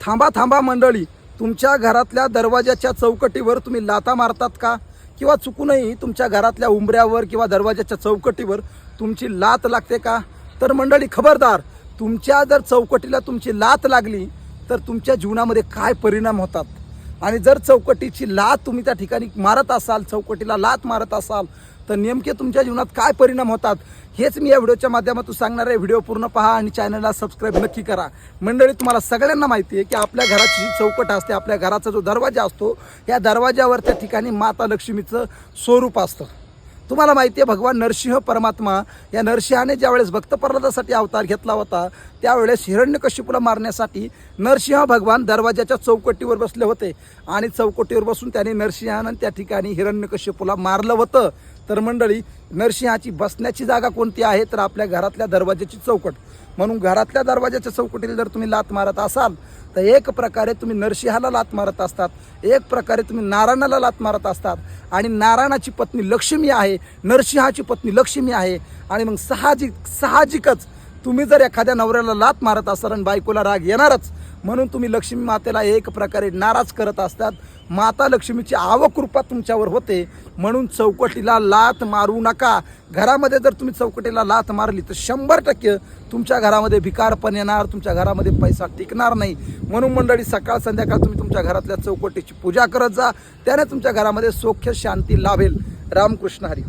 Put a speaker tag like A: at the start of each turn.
A: थांबा थांबा मंडळी, तुमच्या घरातल्या दरवाजाच्या चौकटीवर तुम्ही लाथा मारतात का? किंवा चुकूनही तुमच्या घरातल्या उंबऱ्यावर किंवा दरवाजाच्या चौकटीवर तुमची लात लागते का? तर मंडळी खबरदार, तुमच्या जर चौकटीला तुमची लात लागली तर तुमच्या जीवनामध्ये काय परिणाम होतात, आणि जर चौकटीची लात तुम्ही त्या ठिकाणी मारत असाल, चौकटीला लात मारत असाल, तर नेमके तुमच्या जीवनात काय परिणाम होतात हेच मी या व्हिडिओच्या माध्यमातून सांगणार आहे. व्हिडिओ पूर्ण पहा आणि चॅनलला सबस्क्राईब नक्की करा. मंडळी, तुम्हाला सगळ्यांना माहिती आहे की आपल्या घराची जी चौकट असते, आपल्या घराचा जो दरवाजा असतो, या दरवाजावर त्या ठिकाणी माता लक्ष्मीचं स्वरूप असतं. तुम्हाला माहिती आहे, भगवान नरसिंह परमात्मा या नरसिंहाने ज्यावेळेस भक्त प्रल्हादासाठी अवतार घेतला होता, त्यावेळेस हिरण्यकशिपूला मारण्यासाठी नरसिंह भगवान दरवाजाच्या चौकटीवर बसले होते आणि चौकटीवर बसून त्याने नरसिंहानं त्या ठिकाणी हिरण्यकशिपूला मारलं होतं. तर मंडळी, नरसिंहाची बसण्याची जागा कोणती आहे? तर आपल्या घरातल्या दरवाजाची चौकट. म्हणून घरातल्या दरवाजाच्या चौकटीला जर तुम्ही लात मारत असाल तर एक प्रकारे तुम्ही नरसिंहाला लात मारत असतात, एक प्रकारे तुम्ही नारायणाला लात मारत असतात. आणि नारायणाची पत्नी लक्ष्मी आहे, नरसिंहाची पत्नी लक्ष्मी आहे. आणि मग साहजिकच तुम्ही जर एखाद्या नवऱ्याला लात मारत असाल आणि बायकोला राग येणारच, म्हणून तुम्ही लक्ष्मी मातेला एक प्रकारे नाराज करत असतात. माता लक्ष्मीची आवकृपा तुमच्यावर होते, म्हणून चौकटीला लात मारू नका. घरामध्ये जर तुम्ही चौकटीला लात मारली तर 100% तुमच्या घरामध्ये भिकारपण येणार, तुमच्या घरामध्ये पैसा टिकणार नाही. म्हणून मंडळी, सकाळ संध्याकाळ तुम्ही तुमच्या घरातल्या चौकटीची पूजा करत जा, त्याने तुमच्या घरामध्ये सौख्य शांती लाभेल. रामकृष्ण हरी.